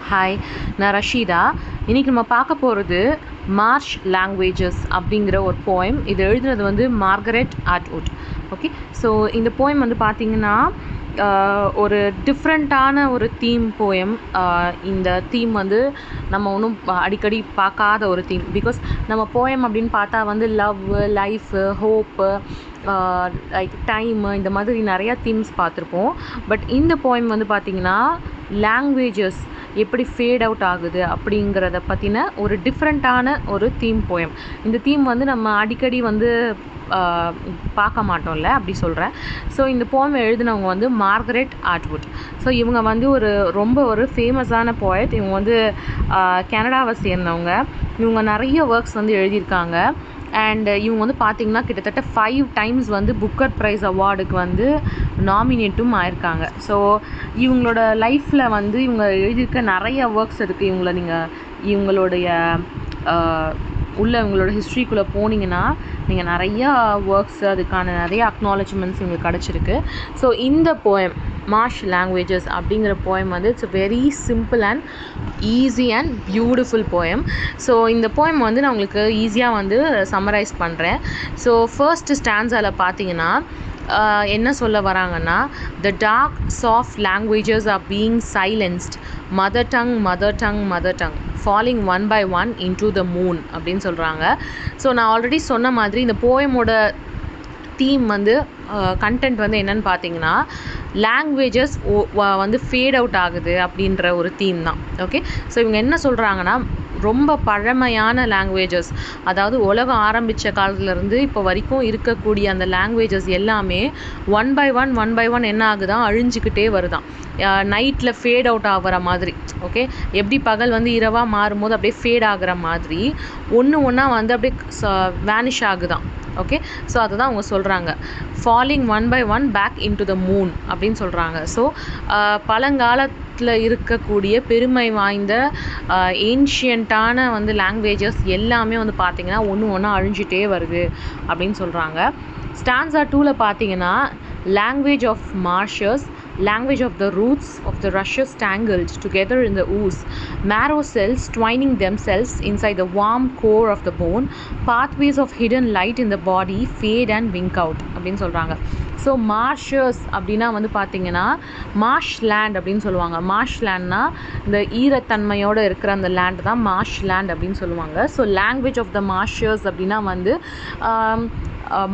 Hi, நான் ரஷீதா. இன்றைக்கி நம்ம பார்க்க போகிறது மார்ஷ் லாங்குவேஜஸ் அப்படிங்கிற ஒரு போயம். இது எழுதுனது வந்து மார்கரெட் அட்வுட். ஓகே, ஸோ இந்த போயம் வந்து பார்த்திங்கன்னா ஒரு டிஃப்ரெண்ட்டான ஒரு தீம் போயம். இந்த தீம் வந்து நம்ம ஒன்றும் அடிக்கடி பார்க்காத ஒரு தீம். பிகாஸ் நம்ம போயம் அப்படின்னு பார்த்தா வந்து love, life, hope, like time, இந்த மாதிரி நிறையா தீம்ஸ் பார்த்துருப்போம். பட் இந்த போயம் வந்து பார்த்திங்கன்னா லாங்குவேஜஸ் எப்படி ஃபேட் அவுட் ஆகுது அப்படிங்கிறத பற்றின ஒரு டிஃப்ரெண்ட்டான ஒரு தீம் போயம். இந்த தீம் வந்து நம்ம அடிக்கடி வந்து பார்க்க மாட்டோம்ல, அப்படி சொல்கிறேன். ஸோ இந்த போயம் எழுதினவங்க வந்து மார்கரெட் அட்வுட். ஸோ இவங்க வந்து ரொம்ப ஒரு ஃபேமஸான போயட். இவங்க வந்து கனடாவை சேர்ந்தவங்க. இவங்க நிறைய ஒர்க்ஸ் வந்து எழுதியிருக்காங்க. அண்ட் இவங்க வந்து பார்த்திங்கன்னா கிட்டத்தட்ட 5 டைம்ஸ் வந்து புக்கர் ப்ரைஸ் அவார்டுக்கு வந்து நாமினேட்டும் ஆயிருக்காங்க. ஸோ இவங்களோட லைஃப்பில் வந்து இவங்க எழுதியிருக்க நிறைய ஒர்க்ஸ் இருக்குது. இவங்களுடைய இவங்களோட ஹிஸ்ட்ரிக்குள்ளே போனீங்கன்னா நீங்கள் நிறையா ஒர்க்ஸ், அதுக்கான நிறைய அக்னாலஜ்மெண்ட்ஸ் இவங்களுக்கு கிடச்சிருக்கு. ஸோ இந்த போயம் மார்ஷ் லாங்குவேஜஸ் அப்படிங்கிற போயம் வந்து it's very simple and easy and beautiful poem. So இந்த போயம் வந்து நான் உங்களுக்கு ஈஸியாக வந்து சம்மரைஸ் பண்ணுறேன். ஸோ ஃபர்ஸ்ட் ஸ்டான்ஸால் பார்த்தீங்கன்னா என்ன சொல்ல வராங்கன்னா, the dark soft languages are being silenced, mother tongue falling one by one into the moon அப்படின்னு சொல்கிறாங்க. ஸோ நான் ஆல்ரெடி சொன்ன மாதிரி இந்த போயமோட தீம் வந்து கண்டென்ட் வந்து என்னென்னு பார்த்தீங்கன்னா லாங்குவேஜஸ் வந்து ஃபேட் அவுட் ஆகுது அப்படின்ற ஒரு தீம் தான். ஓகே, ஸோ இவங்க என்ன சொல்கிறாங்கன்னா, ரொம்ப பழமையான லாங்குவேஜஸ், அதாவது உலகம் ஆரம்பித்த காலத்துலேருந்து இப்போ வரைக்கும் இருக்கக்கூடிய அந்த லாங்குவேஜஸ் எல்லாமே ஒன் பை ஒன் என்ன ஆகுதான், அழிஞ்சிக்கிட்டே வருதான். நைட்டில் ஃபேட் அவுட் ஆகிற மாதிரி. ஓகே, எப்படி பகல் வந்து இரவாக மாறும்போது அப்படியே ஃபேட் ஆகிற மாதிரி ஒன்றா வந்து அப்படியே வேனிஷ் ஆகுதான். ஓகே, ஸோ அதுதான் அவங்க சொல்கிறாங்க. Falling one by one back into the moon அப்படின்னு சொல்கிறாங்க. ஸோ பழங்காலத்தில் இருக்கக்கூடிய பெருமை வாய்ந்த ஏன்ஷியண்ட்டான வந்து லாங்குவேஜஸ் எல்லாமே வந்து பார்த்திங்கன்னா ஒன்றா அழிஞ்சிட்டே வருது அப்படின்னு சொல்கிறாங்க. ஸ்டான்ஸா 2ல் பார்த்தீங்கன்னா, language of marshes, language of the roots of the rushes tangled together in the ooze, marrow cells twining themselves inside the warm core of the bone, pathways of hidden light in the body fade and wink out அப்படின்னு சொல்கிறாங்க. So marshes அப்படின்னா வந்து பார்த்திங்கன்னா Marsh land அப்படின்னு சொல்லுவாங்க. Marsh லேண்ட்னா இந்த ஈரத்தன்மையோடு இருக்கிற அந்த லேண்ட் தான் மார்ஷ் லேண்ட் அப்படின்னு சொல்லுவாங்க. So language of the marshes அப்படின்னா வந்து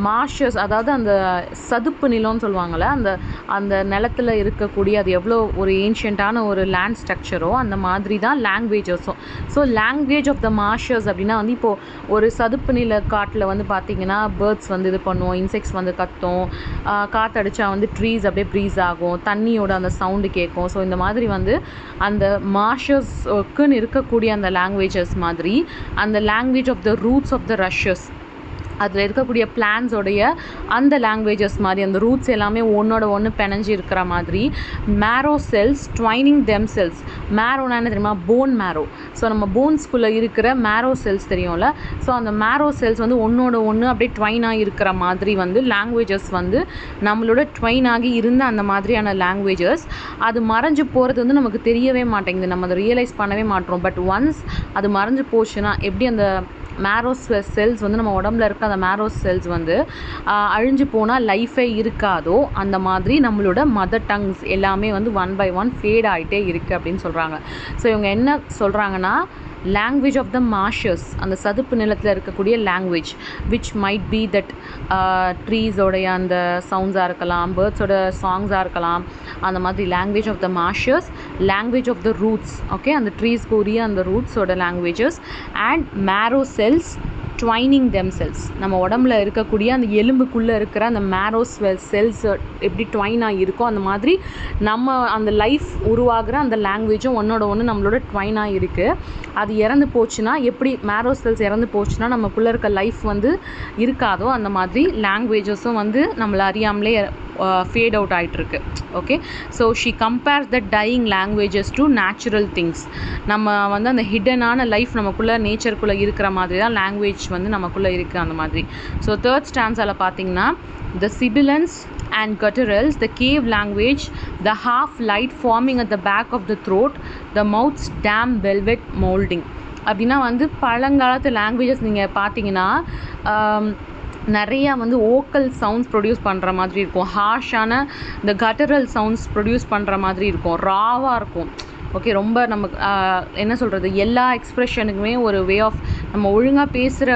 மார்ஷஸ், அதாவது அந்த சதுப்பு நிலம்னு சொல்லுவாங்கள்ல, அந்த நிலத்தில் இருக்கக்கூடிய அது எவ்வளோ ஒரு ஏன்ஷியண்ட்டான ஒரு லேண்ட் ஸ்ட்ரக்சரோ அந்த மாதிரி தான் லாங்குவேஜஸும். So language of the marshes அப்படின்னா வந்து இப்போது ஒரு சதுப்பு நில காட்டில் வந்து பார்த்திங்கன்னா பேர்ட்ஸ் வந்து இது பண்ணுவோம், இன்செக்ட்ஸ் வந்து கத்தும், காற்றடிச்சா வந்து ட்ரீஸ் அப்படியே ப்ரீஸ் ஆகும், தண்ணியோட அந்த சவுண்டு கேட்கும். ஸோ இந்த மாதிரி வந்து அந்த மார்ஷஸ்க்குன்னு இருக்கக்கூடிய அந்த லாங்குவேஜஸ் மாதிரி அந்த language of the roots of the rushes, அதில் இருக்கக்கூடிய பிளான்ஸோடைய அந்த லாங்குவேஜஸ் மாதிரி அந்த ரூட்ஸ் எல்லாமே ஒன்றோட ஒன்று பிணைஞ்சி இருக்கிற மாதிரி, மேரோ செல்ஸ் ட்வைனிங் தெம் செல்ஸ். மேரோனா என்ன தெரியுமா? போன் மேரோ. ஸோ நம்ம போன்ஸ்குள்ளே இருக்கிற மேரோ செல்ஸ் தெரியும்ல, ஸோ அந்த மேரோ செல்ஸ் வந்து ஒன்றோட ஒன்று அப்படியே ட்வைனாக இருக்கிற மாதிரி வந்து லாங்குவேஜஸ் வந்து நம்மளோட ட்வைன் ஆகி இருந்த அந்த மாதிரியான லாங்குவேஜஸ் அது மறைஞ்சு போகிறது வந்து நமக்கு தெரியவே மாட்டேங்குது, நம்ம அதை ரியலைஸ் பண்ணவே மாட்டோம். பட் ஒன்ஸ் அது மறைஞ்சு போச்சுன்னா எப்படி அந்த மேரோஸ் செல்ஸ் வந்து நம்ம உடம்புல இருக்க அந்த மேரோஸ் செல்ஸ் வந்து அழிஞ்சு போனால் லைஃபே இருக்காதோ அந்த மாதிரி நம்மளோட மதர் டங்ஸ் எல்லாமே வந்து ஒன் பை ஒன் ஃபேட் ஆகிட்டே இருக்குது அப்படின்னு சொல்கிறாங்க. ஸோ இவங்க என்ன சொல்கிறாங்கன்னா, லாங்குவேஜ் ஆஃப் த மார்ஷஸ், அந்த சதுப்பு நிலத்தில் இருக்கக்கூடிய language which might be that ட்ரீஸோடைய அந்த சவுண்ட்ஸாக இருக்கலாம், பேர்ட்ஸோட சாங்ஸாக இருக்கலாம், அந்த மாதிரி language of the marshes, language of the roots, okay, அந்த ட்ரீஸ்க்குரிய அந்த ரூட்ஸோட languages, and marrow cells twining them cells, நம்ம உடம்புல இருக்கக்கூடிய அந்த எலும்புக்குள்ளே இருக்கிற அந்த மேரோ செல்ஸ் எப்படி ட்வைனாக இருக்கோ அந்த மாதிரி நம்ம அந்த லைஃப் உருவாகிற அந்த லாங்குவேஜும் ஒன்றோட ஒன்று நம்மளோட ட்வைனாக இருக்குது. அது இறந்து போச்சுன்னா எப்படி மேரோ செல்ஸ் இறந்து போச்சுன்னா நமக்குள்ளே இருக்க லைஃப் வந்து இருக்காதோ அந்த மாதிரி லாங்குவேஜஸும் வந்து நம்மளை அறியாமலே ஃபேட் அவுட் ஆகிட்டுருக்கு. Okay, so she compares the dying languages to natural things. நம்ம வந்து அந்த ஹிடனான லைஃப் நமக்குள்ளே நேச்சருக்குள்ளே இருக்கிற மாதிரி தான் லாங்குவேஜ் வந்து நமக்குள்ளே இருக்குது அந்த மாதிரி. ஸோ தேர்ட் ஸ்டான்ஸால் பார்த்தீங்கன்னா, the sibilants and gutturals, the cave language, the half light forming at the back of the throat, the mouths dam velvet moulding. அப்படின்னா வந்து பழங்காலத்து லாங்குவேஜஸ் நீங்கள் பார்த்தீங்கன்னா நிறையா வந்து ஓக்கல் சவுண்ட்ஸ் ப்ரொடியூஸ் பண்ணுற மாதிரி இருக்கும், ஹார்ஷான இந்த கட்டரல் சவுண்ட்ஸ் ப்ரொடியூஸ் பண்ணுற மாதிரி இருக்கும், ராவாக இருக்கும். ஓகே, ரொம்ப நமக்கு என்ன சொல்கிறது, எல்லா எக்ஸ்ப்ரெஷனுக்குமே ஒரு வே ஆஃப் நம்ம ஒழுங்காக பேசுகிற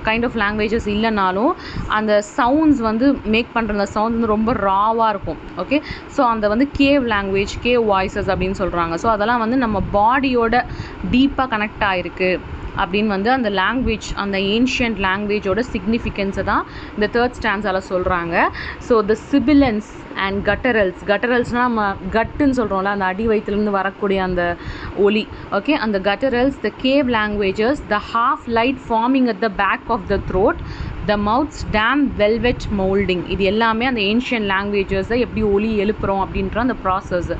கைண்ட் ஆஃப் லாங்குவேஜஸ் இல்லைனாலும் அந்த சவுண்ட்ஸ் வந்து மேக் பண்ணுற அந்த சவுண்ட் வந்து ரொம்ப ராவாக இருக்கும். ஓகே, ஸோ அந்த வந்து கேவ் லாங்குவேஜ், கேவ் வாய்ஸஸ் அப்படின்னு சொல்கிறாங்க. ஸோ அதெல்லாம் வந்து நம்ம பாடியோட டீப்பாக கனெக்ட் ஆகிருக்கு அப்படின்னு வந்து அந்த லாங்குவேஜ், அந்த ஏன்ஷியன்ட் லாங்குவேஜோட சிக்னிஃபிகன்ஸை தான் இந்த தேர்ட் ஸ்டான்ஸால் சொல்கிறாங்க. ஸோ த சிபிலன்ஸ் அண்ட் கட்டரல்ஸ்னால் நம்ம கட்டுன்னு சொல்கிறோம்ல, அந்த அடி வயிற்றுலேருந்து வரக்கூடிய அந்த ஒலி. ஓகே, அந்த gutturals, the cave languages, the half light forming at the back of the throat, the mouths dam velvet moulding. இது எல்லாமே அந்த ஏன்ஷியன்ட் லாங்குவேஜஸை எப்படி ஒலி எழுப்புறோம் அப்படின்ற அந்த ப்ராசஸ்.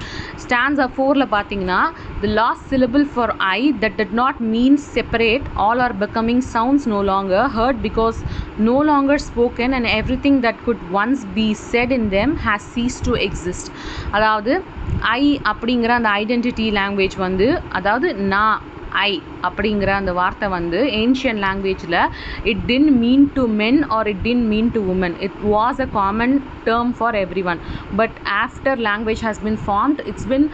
ஸ்டான்ஸா 4ல் பார்த்தீங்கன்னா, the last syllable for I that did not mean separate, all are becoming sounds no longer heard because no longer spoken, and everything that could once be said in them has ceased to exist. அதாவது ஐ அப்படிங்கிற அந்த identity language வந்து, அதாவது நான் ஐ அப்படிங்கிற அந்த வார்த்தை வந்து ஏன்ஷியன் லாங்குவேஜில் it didn't mean to men or it didn't mean to women. It was a common term for everyone. But after language has been formed, it's been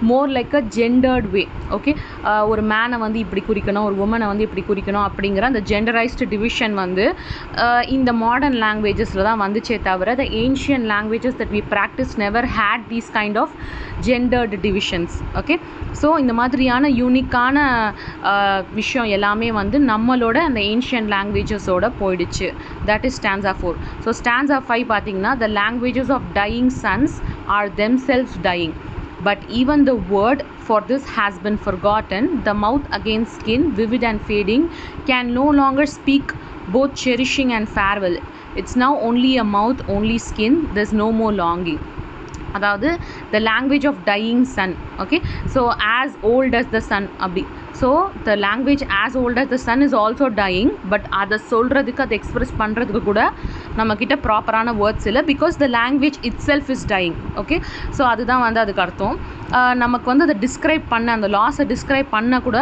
more like a gendered way. Okay, ஒரு மேனை வந்து இப்படி குறிக்கணும், ஒரு உமனை வந்து இப்படி குறிக்கணும் அப்படிங்கிற அந்த ஜெண்டரைஸ்டு division வந்து இந்த மாடர்ன் லாங்குவேஜஸில் தான் வந்துச்சே தவிர the ancient languages that we practice never had these kind of gendered divisions. Okay, so இந்த மாதிரியான யூனிக்கான விஷயம் எல்லாமே வந்து நம்மளோட அந்த ஏன்ஷியன்ட் லாங்குவேஜஸோட போயிடுச்சு. That is stanza 4. So stanza 5 பார்த்தீங்கன்னா, the languages of dying suns are themselves dying. But even the word for this has been forgotten. The mouth against skin, vivid and fading, can no longer speak both cherishing and farewell. It's now only a mouth, only skin, there's no more longing. அதாவது the language of dying sun. Okay, so as old as the sun அப்படி. So the language as old as the sun is also dying. But அதை சொல்கிறதுக்கு, அதை express பண்ணுறதுக்கு கூட நம்மக்கிட்ட ப்ராப்பரான words இல்லை, because the language it self is dyeing. Okay, so அதுதான் வந்து அதுக்கு அர்த்தம். நமக்கு வந்து அதை டிஸ்கிரைப் பண்ண, அந்த லாஸை டிஸ்கிரைப் பண்ண கூட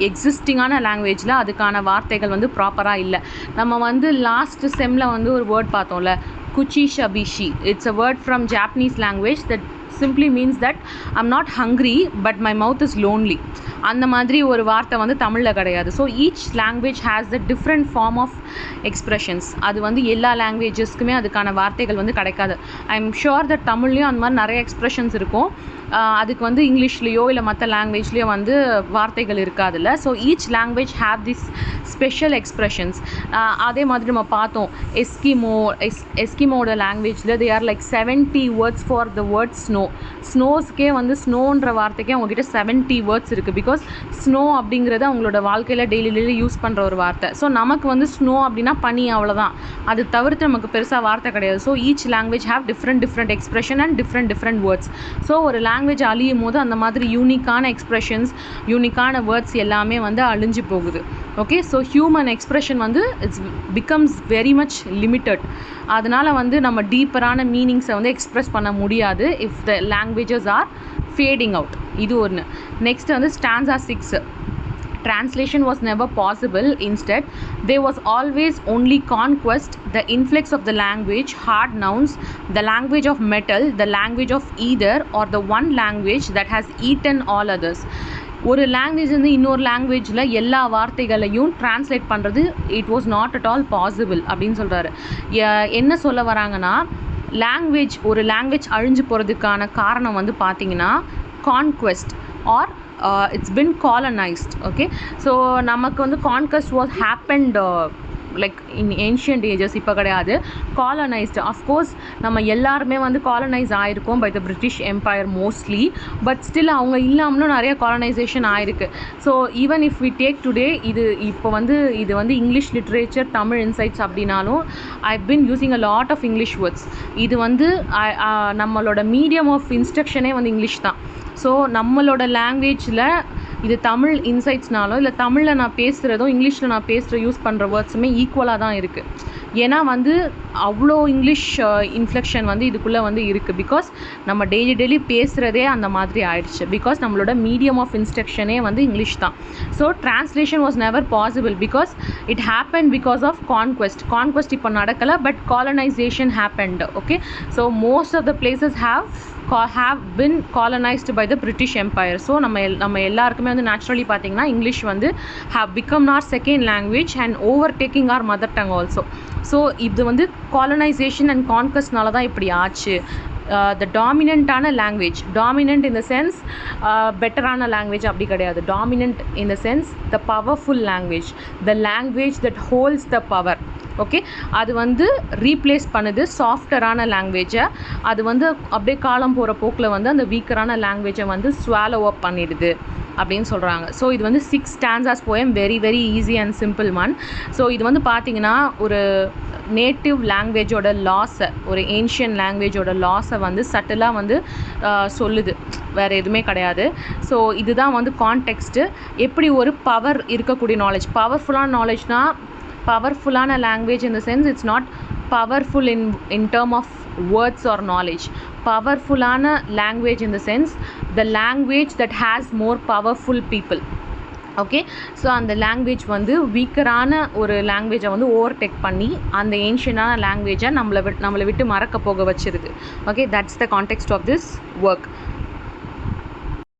எக்ஸிஸ்டிங்கான லாங்குவேஜில் அதுக்கான வார்த்தைகள் வந்து ப்ராப்பராக இல்லை. நம்ம வந்து லாஸ்ட் செம்மில் வந்து ஒரு வேர்ட் பார்த்தோம்ல, குச்சி ஷபிஷி. It's a word from Japanese language that simply means that I'm not hungry but my mouth is lonely. அந்த மாதிரி ஒரு வார்த்தை வந்து தமிழில் கிடையாது. So each language has the different form of expressions. அது வந்து எல்லா லாங்குவேஜஸ்க்குமே அதுக்கான வார்த்தைகள் வந்து கிடைக்காது. ஐ எம் ஷுர் தட் தமிழ்லேயும் அந்த மாதிரி நிறைய எக்ஸ்ப்ரெஷன்ஸ் இருக்கும். அதுக்கு வந்து இங்கிலீஷ்லேயோ இல்லை மற்ற லாங்குவேஜ்லேயோ வந்து வார்த்தைகள் இருக்காதுல்ல. So each language have this special expressions. அதே மாதிரி நம்ம பார்த்தோம் எஸ்கிமோட லாங்குவேஜில் they are like 70 words for the word snow. ஸ்னோஸ்க்கே வந்து ஸ்னோன்ற வார்த்தைக்கே அவங்ககிட்ட 70 வேர்ட்ஸ் இருக்குது. பிகாஸ் ஸ்னோ அப்படிங்கிறது அவங்களோட வாழ்க்கையில் டெய்லி யூஸ் பண்ணுற ஒரு வார்த்தை. ஸோ நமக்கு வந்து ஸ்னோ அப்படின்னா பனி, அவ்வளோதான். அது தவிர்த்து நமக்கு பெருசாக வார்த்தை கிடையாது. So each language have different expression and different words. So ஒரு லாங்குவேஜ் அழியும் போது அந்த மாதிரி யூனிக்கான எக்ஸ்ப்ரெஷன்ஸ், யூனிக்கான வேர்ட்ஸ் எல்லாமே வந்து அழிஞ்சு போகுது. ஓகே, ஸோ ஹியூமன் எக்ஸ்ப்ரெஷன் வந்து it's becomes very much limited. அதனால் வந்து நம்ம டீப்பரான மீனிங்ஸை வந்து எக்ஸ்ப்ரெஸ் பண்ண முடியாது if the languages are fading out. இது ஒன்று. நெக்ஸ்ட் வந்து stanza 6. Translation was never possible. Instead, there was always only conquest, the influx of the language, hard nouns, the language of metal, the language of either, or the one language that has eaten all others. ஒரு language வந்து இன்னொரு லாங்குவேஜில் எல்லா வார்த்தைகளையும் translate பண்ணுறது it was not at all possible அப்படின்னு சொல்கிறாரு. என்ன சொல்ல வராங்கன்னா, ஒரு லாங்குவேஜ் அழிஞ்சு போகிறதுக்கான காரணம் வந்து பார்த்திங்கன்னா conquest or it's been colonized. Okay, so நமக்கு வந்து conquest was happened like in ancient ages. இப்போ கிடையாது, colonized. of course நம்ம எல்லாருமே வந்து colonize ஆயிருக்கோம் by the British Empire mostly, but still அவங்க இல்லாமலும் நிறைய colonization ஆயிருக்கு. So even if we take today, இது வந்து இங்கிலீஷ் லிட்ரேச்சர் தமிழ் இன்சைட்ஸ் அப்படின்னாலும் I've been using a lot of English words. இது வந்து நம்மளோட மீடியம் ஆஃப் இன்ஸ்ட்ரக்ஷனே வந்து இங்கிலீஷ் தான். ஸோ நம்மளோட லாங்குவேஜில் இது தமிழ் இன்சைட்ஸ்னாலும் இல்லை தமிழில் நான் பேசுகிறதும் இங்கிலீஷில் நான் யூஸ் பண்ணுற வேர்ட்ஸுமே ஈக்குவலாக தான் இருக்குது. ஏன்னா வந்து அவ்வளோ இங்கிலீஷ் இன்ஃப்ளெக்ஷன் வந்து இதுக்குள்ளே வந்து இருக்குது. பிகாஸ் நம்ம டெய்லி பேசுகிறதே அந்த மாதிரி ஆயிடுச்சு. பிகாஸ் நம்மளோட மீடியம் ஆஃப் இன்ஸ்ட்ரக்ஷனே வந்து இங்கிலீஷ் தான். So translation was never possible because it happen because of conquest இப்போ நடக்கலை, but colonisation happened. Okay, so most of the places have been colonized by the British Empire. So நம்ம எல்லாருக்குமே வந்து naturally பார்த்தீங்கன்னா English வந்து have become our second language and overtaking our mother tongue also. So இது வந்து colonisation and கான்கஸ்ட்னால தான் இப்படி ஆச்சு. த டாமினண்ட்டான language, dominant in the sense பெட்டரான லாங்குவேஜ் அப்படி கிடையாது. Dominant in the sense the powerful language, the language that holds the power. Okay, அது வந்து ரீப்ளேஸ் பண்ணுது சாஃப்டரான லாங்குவேஜை. அது வந்து அப்படியே காலம் போகிற போக்கில் வந்து அந்த வீக்கரான லாங்குவேஜை வந்து ஸ்வாலோ அப் பண்ணிடுது அப்படின்னு சொல்கிறாங்க. ஸோ இது வந்து 6 stanzas poem, very very easy and simple one. So இது வந்து பார்த்திங்கன்னா ஒரு நேட்டிவ் லாங்குவேஜோட லாஸை, ஒரு ஏன்ஷியன் லாங்குவேஜோட லாஸை வந்து சட்டிலாக வந்து சொல்லுது, வேறு எதுவுமே கிடையாது. ஸோ இதுதான் வந்து கான்டெக்ஸ்ட்டு. எப்படி ஒரு பவர் இருக்கக்கூடிய நாலேஜ், பவர்ஃபுல்லான நாலேஜ்னால் பவர்ஃபுல்லான language in the sense it's not powerful in term of words or knowledge. பவர்ஃபுல்லான language in the sense the language that has more powerful people. Okay, so அந்த லாங்குவேஜ் வந்து வீக்கரான ஒரு லாங்குவேஜை வந்து ஓவர்டேக் பண்ணி அந்த ஏன்ஷியனான லாங்குவேஜை நம்மளை விட்டு மறக்க போக வச்சிருது. Okay, that's the context of this work.